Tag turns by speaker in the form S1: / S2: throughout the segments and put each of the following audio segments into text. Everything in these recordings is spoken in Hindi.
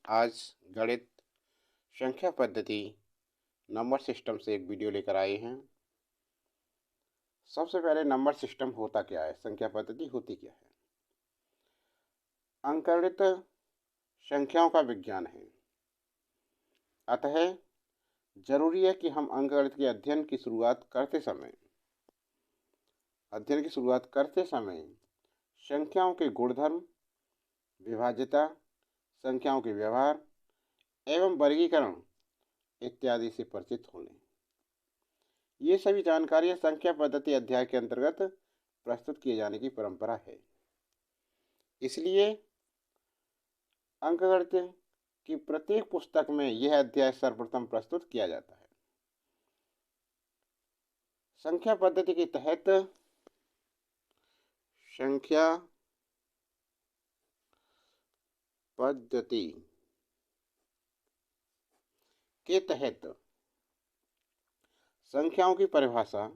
S1: आज गणित संख्या पद्धति नंबर सिस्टम से एक वीडियो लेकर आए हैं। सबसे पहले नंबर सिस्टम होता क्या है, संख्या पद्धति होती क्या है। अंकगणित संख्याओं का विज्ञान है, अतः जरूरी है कि हम अंकगणित के अध्ययन की शुरुआत करते समय संख्याओं के गुणधर्म, विभाज्यता, संख्याओं के व्यवहार एवं वर्गीकरण इत्यादि से परिचित हों। ये सभी जानकारियां संख्या पद्धति अध्याय के अंतर्गत प्रस्तुत किए जाने की परंपरा है। इसलिए अंकगणित की प्रत्येक पुस्तक में यह अध्याय सर्वप्रथम प्रस्तुत किया जाता है। संख्या पद्धति के तहत संख्या पद्धति के तहत संख्याओं की परिभाषा,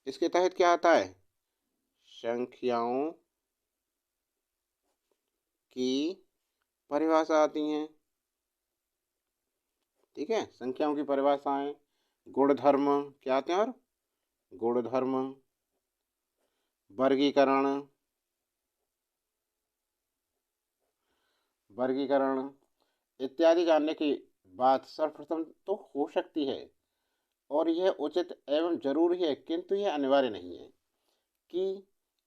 S1: इसके तहत क्या आता है, संख्याओं की परिभाषा आती हैं। ठीक है, संख्याओं की परिभाषाएं, गुणधर्म क्या आते हैं, और गुणधर्म, वर्गीकरण इत्यादि जानने की बात सर्वप्रथम तो हो सकती है और यह उचित एवं जरूरी है, किंतु यह अनिवार्य नहीं है कि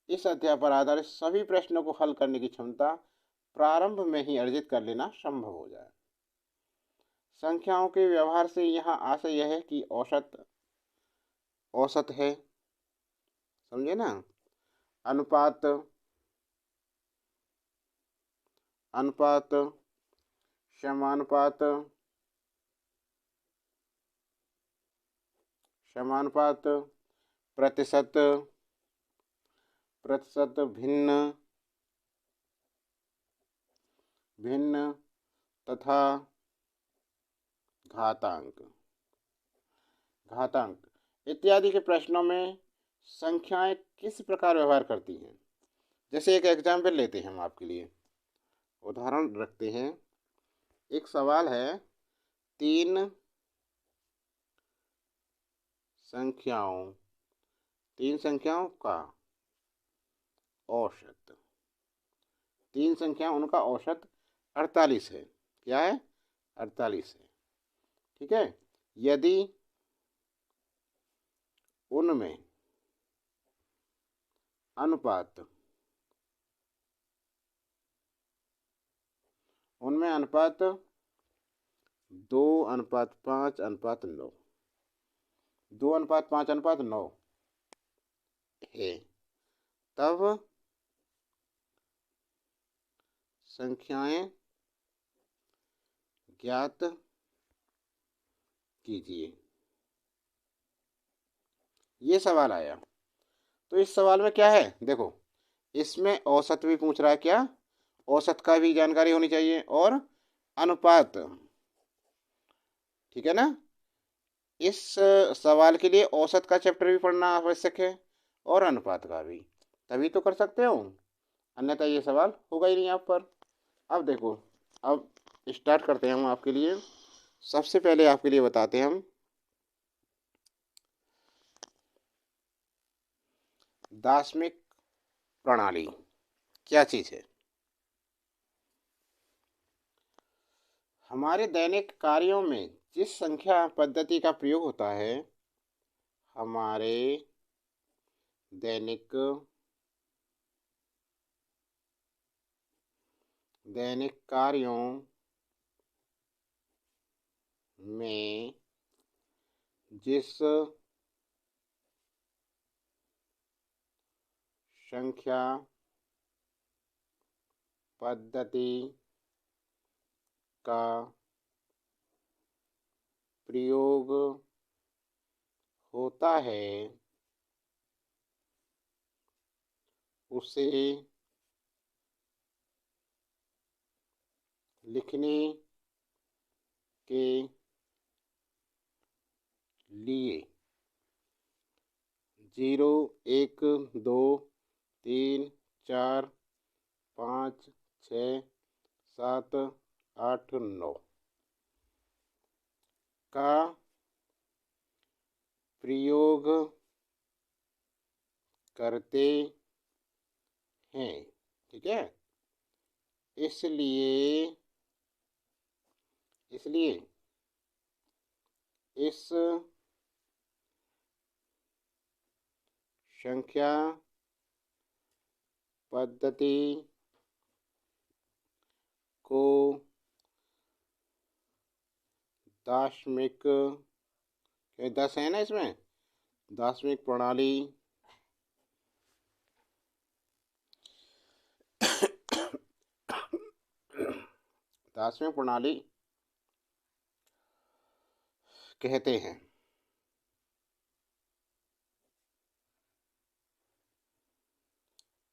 S1: इस अध्याय पर आधारित सभी प्रश्नों को हल करने की क्षमता प्रारंभ में ही अर्जित कर लेना संभव हो जाए। संख्याओं के व्यवहार से यहाँ आशय यह है कि औसत है, समझे ना, अनुपात, समानुपात, प्रतिशत, भिन्न तथा घातांक इत्यादि के प्रश्नों में संख्याएं किस प्रकार व्यवहार करती हैं। जैसे एक एग्जाम्पल लेते हैं, हम आपके लिए उदाहरण रखते हैं। एक सवाल है, तीन संख्याओं का औसत, उनका औसत 48 है। क्या है, 48 है। ठीक है, यदि उनमें अनुपात 2:5:9 2:5:9 है, तब संख्याएं ज्ञात कीजिए। ये सवाल आया, तो इस सवाल में क्या है, देखो, इसमें औसत भी पूछ रहा है, क्या, औसत का भी जानकारी होनी चाहिए और अनुपात। ठीक है ना, इस सवाल के लिए औसत का चैप्टर भी पढ़ना आवश्यक है और अनुपात का भी, तभी तो कर सकते हो, अन्यथा ये सवाल होगा ही नहीं आप पर। अब देखो, अब स्टार्ट करते हैं हम आपके लिए। सबसे पहले आपके लिए बताते हैं हम दार्शनिक प्रणाली क्या चीज है। हमारे दैनिक कार्यों में जिस संख्या पद्धति का प्रयोग होता है, हमारे दैनिक कार्यों में जिस संख्या पद्धति का प्रयोग होता है, उसे लिखने के लिए 0, 1, 2, 3, 4, 5, 6, 7, 8 9 का प्रयोग करते हैं। ठीक है, इसलिए इसलिए इस संख्या पद्धति को दार्शनिक, 10 है ना इसमें, दार्शनिक प्रणाली दार्शनिक प्रणाली कहते हैं।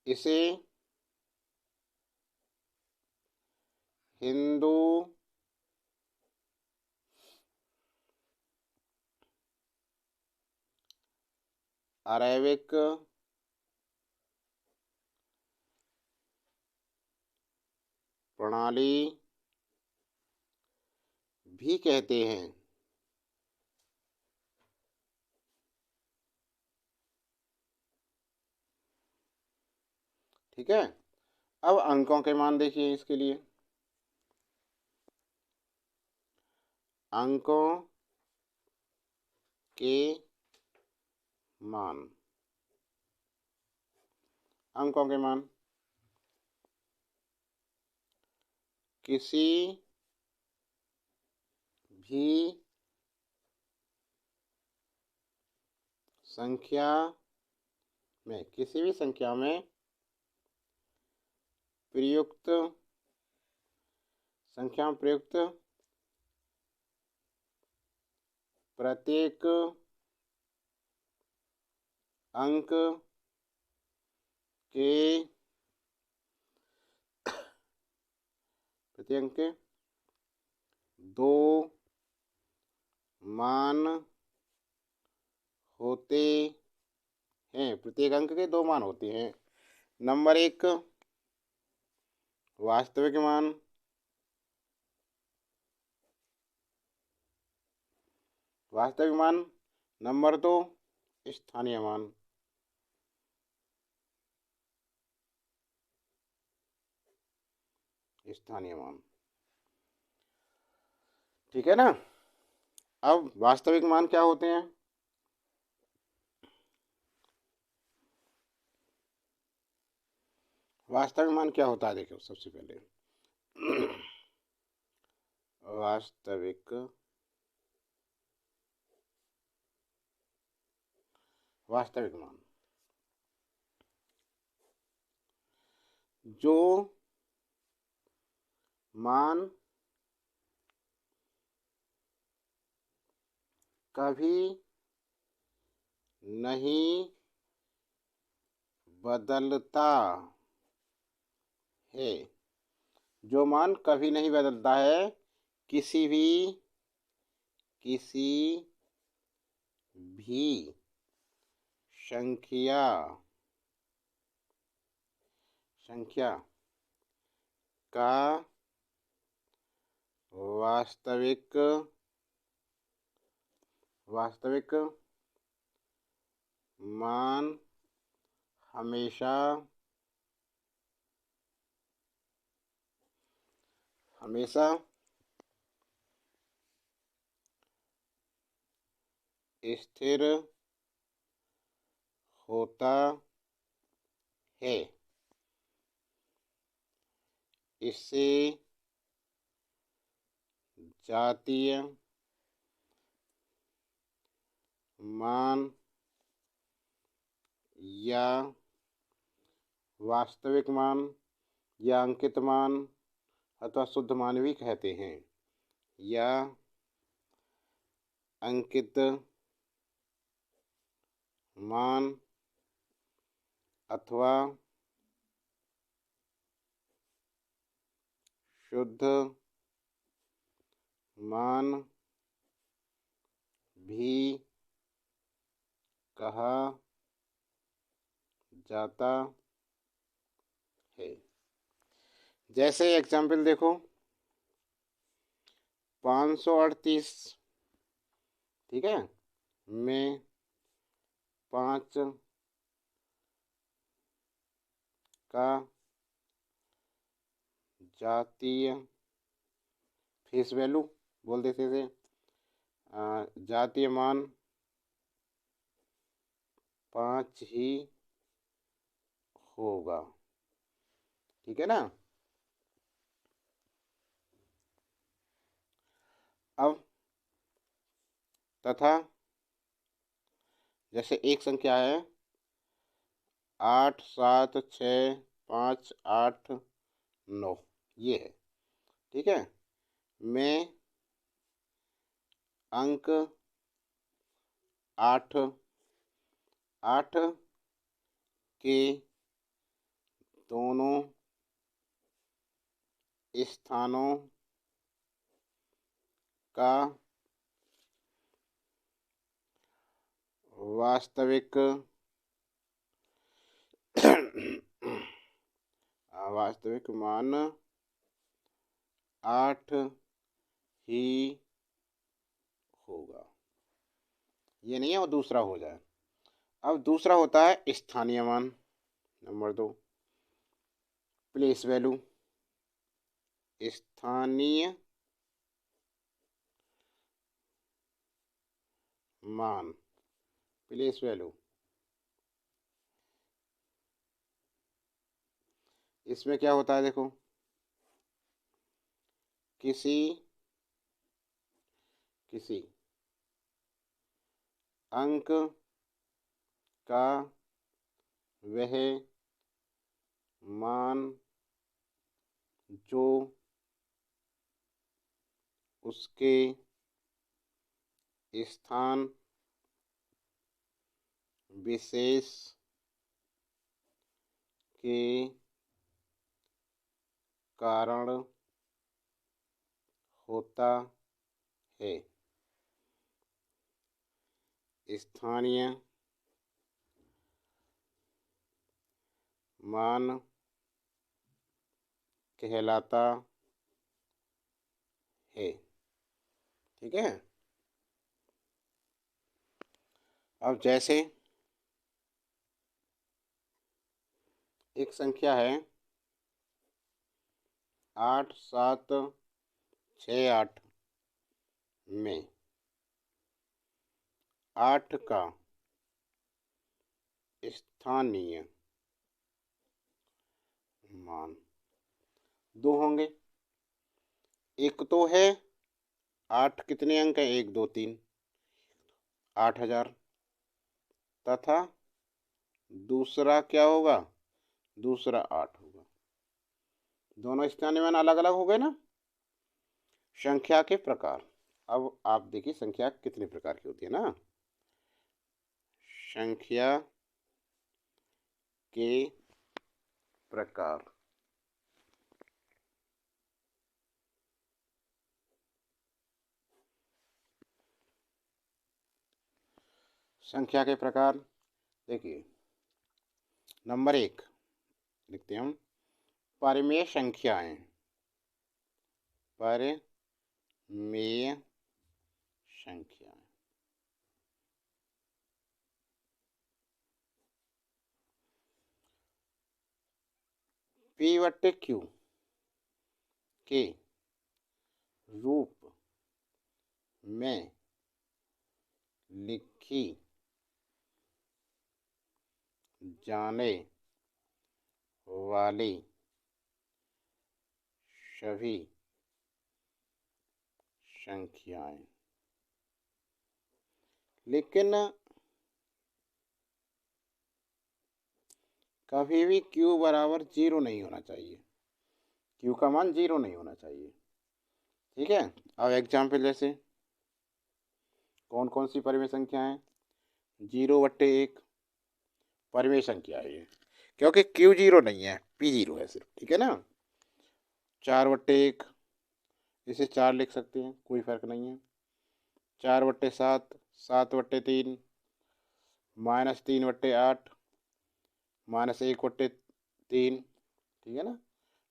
S1: इसे हिंदू अरैविक प्रणाली भी कहते हैं। ठीक है, अब अंकों के मान देखिए इसके लिए। अंकों के मान, अंकों के मान किसी भी संख्या में, किसी भी संख्या में प्रयुक्त, संख्या में प्रयुक्त प्रत्येक अंक के, प्रत्येक अंक के 2 मान होते हैं। प्रत्येक अंक के 2 मान होते हैं। नंबर 1 वास्तविक मान, वास्तविक मान। नंबर 2 स्थानीय मान। स्थानीय मान, ठीक है ना। अब वास्तविक मान क्या होते हैं? वास्तविक मान क्या होता है देखो, सबसे पहले वास्तविक, वास्तविक मान जो मान कभी नहीं बदलता है, जो मान कभी नहीं बदलता है किसी भी संख्या संख्या का वास्तविक, वास्तविक मान हमेशा हमेशा स्थिर होता है। इससे जातीय मान या वास्तविक मान या अंकित मान अथवा शुद्ध मान भी कहते हैं, या अंकित मान अथवा शुद्ध मान भी कहा जाता है। जैसे एग्जाम्पल देखो, 538, ठीक है, में 5 का जातीय फेस वैल्यू बोल देते थे, जातीय मान 5 ही होगा, ठीक है ना। अब तथा जैसे एक संख्या है 8 7 6 5 8 9, ये है, ठीक है, में अंक 8 8 के दोनों स्थानों का वास्तविक वास्तविक मान 8 ही होगा, ये नहीं है वो दूसरा हो जाए। अब दूसरा होता है स्थानीय मान, नंबर 2 प्लेस वैल्यू, स्थानीय मान प्लेस वैल्यू। इसमें क्या होता है देखो, किसी अंक का वह मान जो उसके स्थान विशेष के कारण होता है, स्थानीय मान कहलाता है, ठीक है। अब जैसे एक संख्या है 8 7 6 8 में 8 का स्थानीय मान 2 होंगे। एक तो है 8 कितने अंक है, 1 2 3, 8000, तथा दूसरा क्या होगा, दूसरा 8 होगा। दोनों स्थानीय मान अलग अलग हो गए ना। संख्या के प्रकार, अब आप देखिए संख्या कितने प्रकार की होती है ना। संख्या के प्रकार, संख्या के प्रकार देखिए, नंबर 1 लिखते हैं हम, परिमेय संख्याएं, परिमेय संख्याएं। P/Q के रूप में लिखी जाने वाली सभी संख्याएं, लेकिन कभी भी Q बराबर 0 नहीं होना चाहिए, Q का मान 0 नहीं होना चाहिए, ठीक है। अब एग्जाम्पल जैसे कौन कौन सी परिमेय संख्या है, 0/1 परिमेय संख्या है ये, क्योंकि Q 0 नहीं है, P 0 है सिर्फ, ठीक है ना। 4/1 इसे 4 लिख सकते हैं, कोई फर्क नहीं है। 4/7 7/3 -3/8 -1/3, ठीक है ना,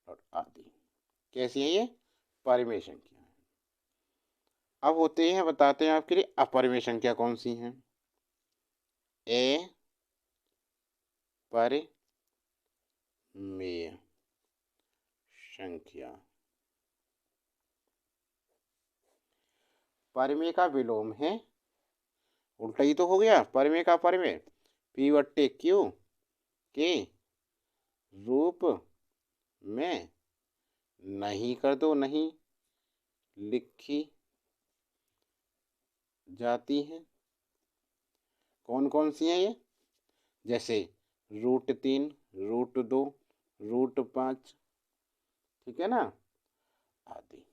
S1: और आदि। कैसी है ये परिमेय संख्या है। अब होते हैं, बताते हैं आपके लिए अपरिमेय संख्या कौन सी हैं। अपरिमेय संख्या, परिमेय का विलोम है, उल्टा ही तो हो गया, परिमेय का परिमेय P/Q के रूप में नहीं कर दो, नहीं लिखी जाती हैं। कौन कौन सी हैं ये? जैसे √3, √2, √5, ठीक है ना, आदि।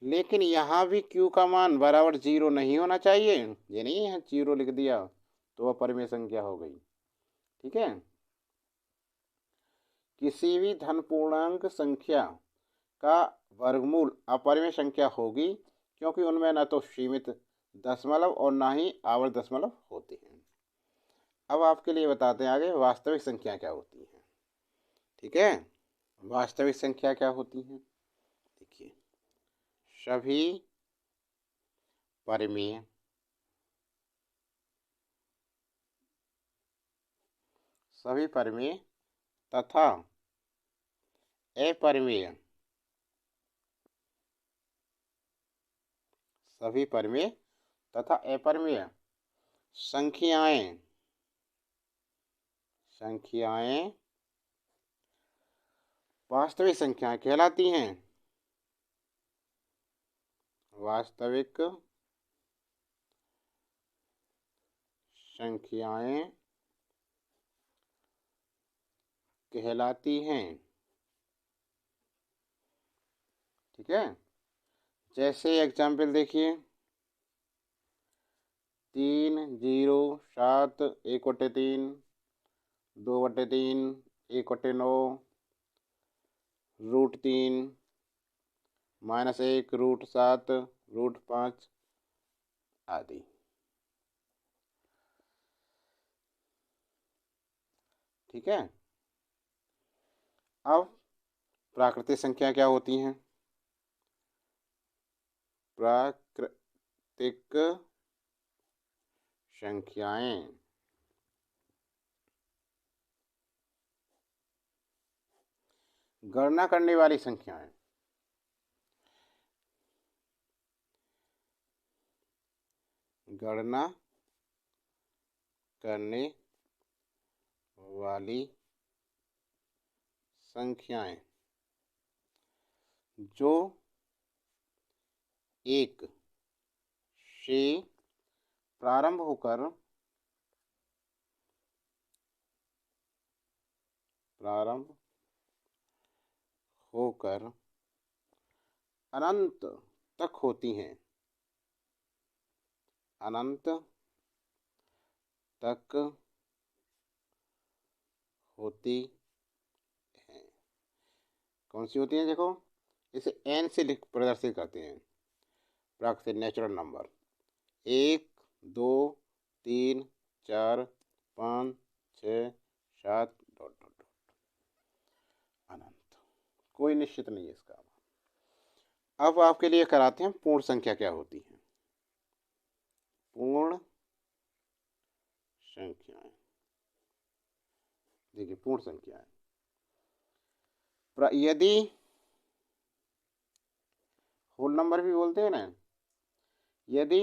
S1: लेकिन यहाँ भी Q का मान बराबर 0 नहीं होना चाहिए। ये नहीं है 0 लिख दिया तो अपरिमेय संख्या हो गई, ठीक है। किसी भी धन पूर्णांक संख्या का वर्गमूल अपरिमेय संख्या होगी, क्योंकि उनमें न तो सीमित दशमलव और ना ही आवर्त दशमलव होते हैं। अब आपके लिए बताते हैं आगे वास्तविक संख्या क्या होती है, ठीक है। वास्तविक संख्या क्या होती है, देखिए, सभी परिमेय तथा अपरिमेय, सभी परिमेय तथा अपरिमेय संख्याएं वास्तविक संख्याएं कहलाती हैं। वास्तविक संख्याएं कहलाती हैं, ठीक है। जैसे एग्जाम्पल देखिए, 3, 0, 7, 1/3, 2/3, 1/9, √3, -1, √7, √5 आदि, ठीक है। अब प्राकृतिक संख्या क्या होती हैं? प्राकृतिक संख्याएं गणना करने वाली संख्याएं, गणना करने वाली संख्याएं जो एक से प्रारंभ होकर अनंत तक होती हैं, अनंत तक होती हैं। कौन सी होती हैं? देखो, इसे n से लिख प्रदर्शित करते हैं। प्राकृतिक नेचुरल नंबर 1, 2, 3, 4, 5, 6, 7 ... अनंत, कोई निश्चित नहीं है इसका। अब आपके लिए कराते हैं पूर्ण संख्या क्या होती है। पूर्ण संख्याएं, देखिए, पूर्ण संख्याएं यदि होल नंबर भी बोलते हैं ना, यदि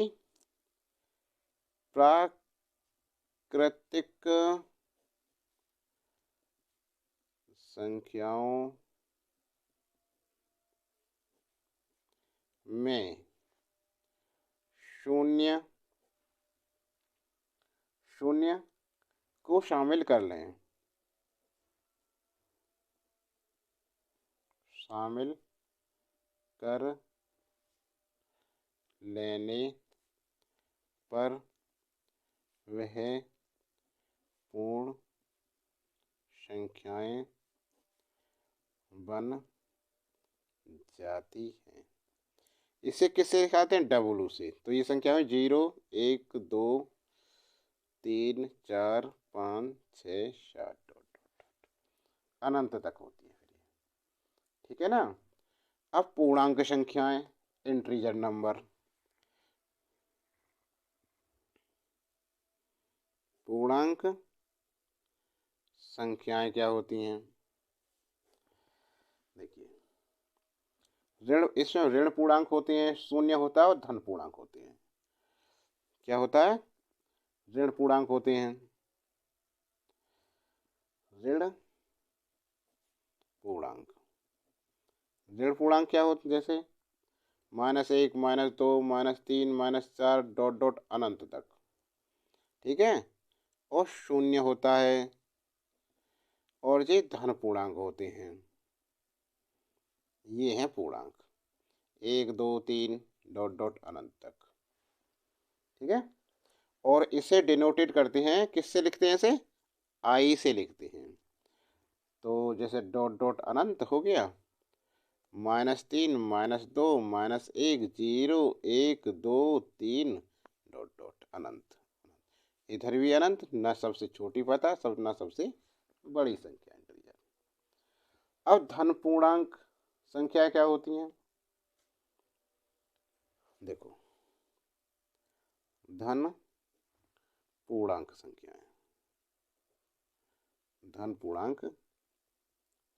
S1: प्राकृतिक संख्याओं में शून्य को शामिल कर लें, शामिल कर लेने पर वह पूर्ण संख्याएं बन जाती हैं। इसे किससे दिखाते हैं? W से। तो ये संख्या में 0, 1, 2, 3 4 5 6 7 डॉट डॉट अनंत तक होती है फिर ये। ठीक है ना। अब पूर्णांक संख्याएं, इंटीजर नंबर। पूर्णांक संख्याएं क्या होती हैं? देखिए, ऋण, इसमें ऋण पूर्णांक होते हैं, शून्य होता है और धन पूर्णांक होते हैं। क्या होता है? ऋण पूर्णांक होते हैं। ऋण पूर्णांक, ऋण पूर्णांक क्या होते हैं? जैसे -1, -2, -3, -4 डॉट डॉट अनंत तक। ठीक है। और शून्य होता है, और ये धन पूर्णांक होते हैं। ये हैं पूर्णांक 1 2 3 डॉट डॉट अनंत तक। ठीक है। और इसे डिनोटेट करते हैं, किससे लिखते हैं इसे? आई से लिखते हैं। तो जैसे डॉट डॉट अनंत हो गया, -3 -2 -1 0 1 2 3 डॉट डॉट अनंत। इधर भी अनंत, न सबसे छोटी पता सब, न सबसे बड़ी संख्या इंटीजर। अब धन पूर्णांक संख्या क्या होती हैं? देखो, धन पूर्णांक संख्याएं, धन पूर्णांक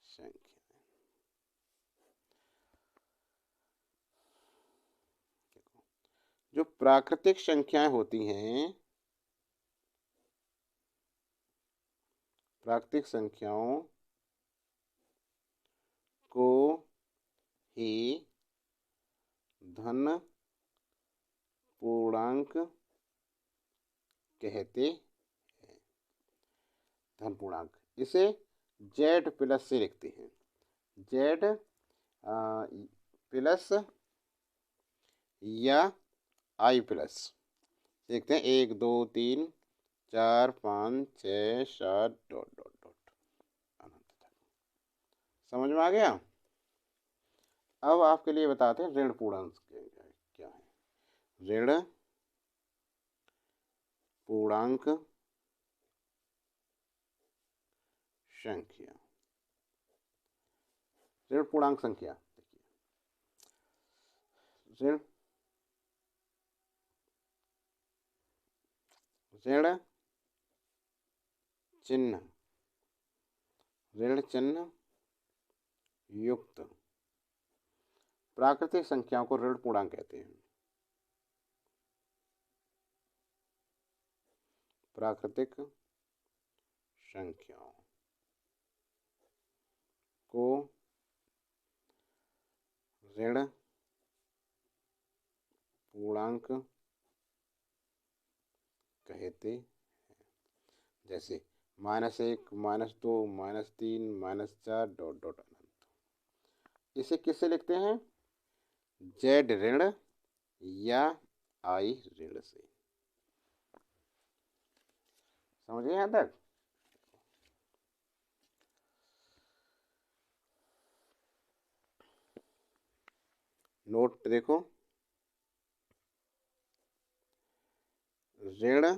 S1: संख्या। जो प्राकृतिक संख्याएं होती हैं, प्राकृतिक संख्याओं को ही धन पूर्णांक कहते हैं। धन पूर्णांक, इसे जेड प्लस से लिखते हैं। जेड प्लस या आई प्लस देखते हैं। 1 2 3 4 5 6 7 डॉट डॉट डॉट अनंत तक। समझ में आ गया? अब आपके लिए बताते हैं ऋण पूर्णांक क्या है। ऋण पूर्णांक संख्या। ऋण पूर्णांक संख्या, देखिए, ऋण ऋण चिन्ह, ऋण चिन्ह युक्त प्राकृतिक संख्याओं को ऋण पूर्णांक कहते हैं। प्राकृतिक संख्याओं को ऋण पूर्णांक कहते हैं। जैसे -1 -2 -3 -4 डॉट डॉट अनंत। इसे किससे लिखते हैं? जेड ऋण या आई ऋण से। समझ गए यहां तक? नोट देखो, ऋण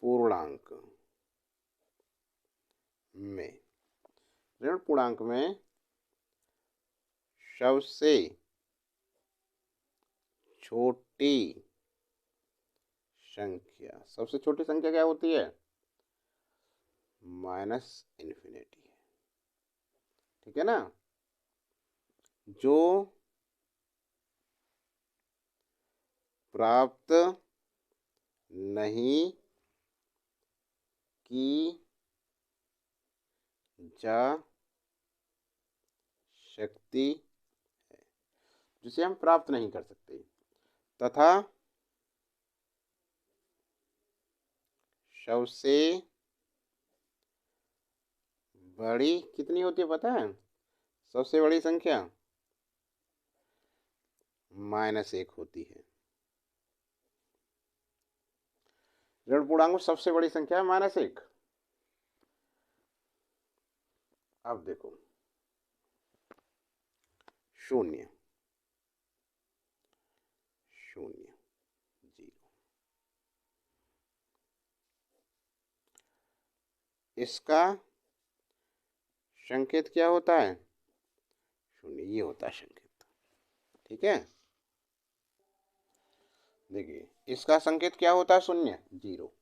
S1: पूर्णांक में, ऋण पूर्णांक में सबसे छोटी संख्या, सबसे छोटी संख्या क्या होती है? -इन्फिनिटी है। ठीक है ना। जो प्राप्त नहीं की जा सकती है, जिसे हम प्राप्त नहीं कर सकते, तथा सबसे बड़ी कितनी होती है पता है? सबसे बड़ी संख्या -1 होती है। ऋण पूर्णांक में सबसे बड़ी संख्या है -1। अब देखो, 0 0 0 इसका संकेत क्या होता है? शून्य, ये होता है संकेत। ठीक है, देखिए इसका संकेत क्या होता है? शून्य, जीरो।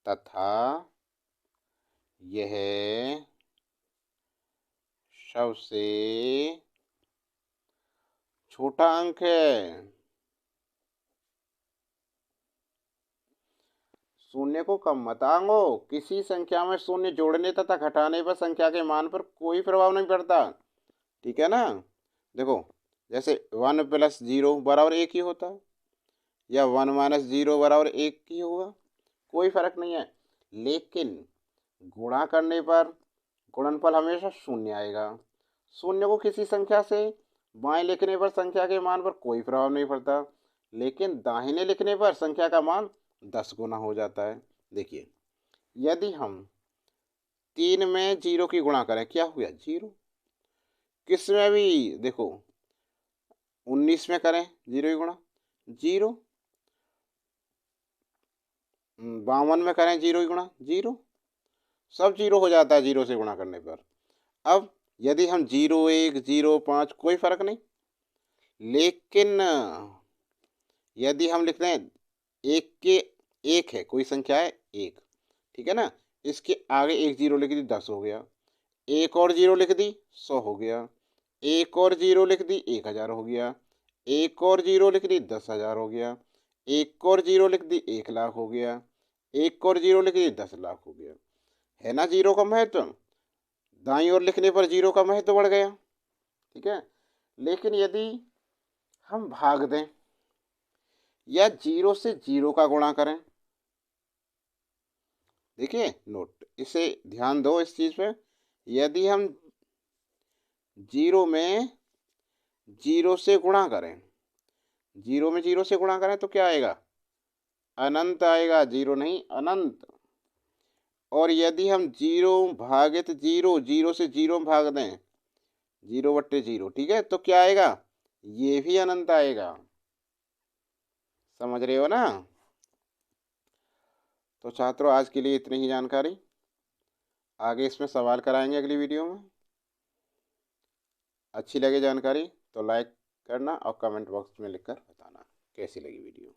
S1: तथा यह सबसे छोटा अंक है। शून्य को कम मत आंको। किसी संख्या में शून्य जोड़ने तथा घटाने पर संख्या के मान पर कोई प्रभाव नहीं पड़ता। ठीक है ना? देखो, जैसे 1 + 0 बराबर 1 ही होता है, या 1 - 0 बराबर 1 ही होगा, कोई फर्क नहीं है। लेकिन गुणा करने पर गुणनफल हमेशा शून्य आएगा। शून्य को किसी संख्या से बाएं लिखने पर संख्या के मान पर कोई प्रभाव नहीं पड़ता, लेकिन दाहिने लिखने पर संख्या का मान 10 गुना हो जाता है। देखिए, यदि हम 3 में 0 की गुणा करें, क्या हुआ? 0। किस में भी देखो, 19 में करें 0 की गुणा, 0। 52 में करें 0 की गुणा, 0। सब 0 हो जाता है 0 से गुणा करने पर। अब यदि हम 0, 1, 0, 5 कोई फर्क नहीं, लेकिन यदि हम लिखते हैं एक के एक है, कोई संख्या है एक, ठीक है ना, इसके आगे एक जीरो लिख दी, 10 हो गया। एक और जीरो लिख दी, 100 हो गया। एक और जीरो लिख दी, 1000 हो गया। एक और जीरो लिख दी, 10,000 हो गया। एक और जीरो लिख दी, 1,00,000 हो गया। एक और जीरो लिख दी, 10,00,000 हो गया। है ना जीरो का महत्व? दाईं ओर लिखने पर जीरो का महत्व बढ़ गया। ठीक है, लेकिन यदि हम भाग दें या जीरो से जीरो का गुणा करें, देखिए नोट, इसे ध्यान दो इस चीज पे। यदि हम जीरो में जीरो से गुणा करें, जीरो में जीरो से गुणा करें तो क्या आएगा? अनंत आएगा, जीरो नहीं, अनंत। और यदि हम जीरो भागित जीरो, जीरो से जीरो में भाग दें, 0/0, ठीक है, तो क्या आएगा? ये भी अनंत आएगा। समझ रहे हो ना? तो छात्रों, आज के लिए इतनी ही जानकारी। आगे इसमें सवाल कराएंगे अगली वीडियो में। अच्छी लगे जानकारी तो लाइक करना और कमेंट बॉक्स में लिखकर बताना कैसी लगी वीडियो।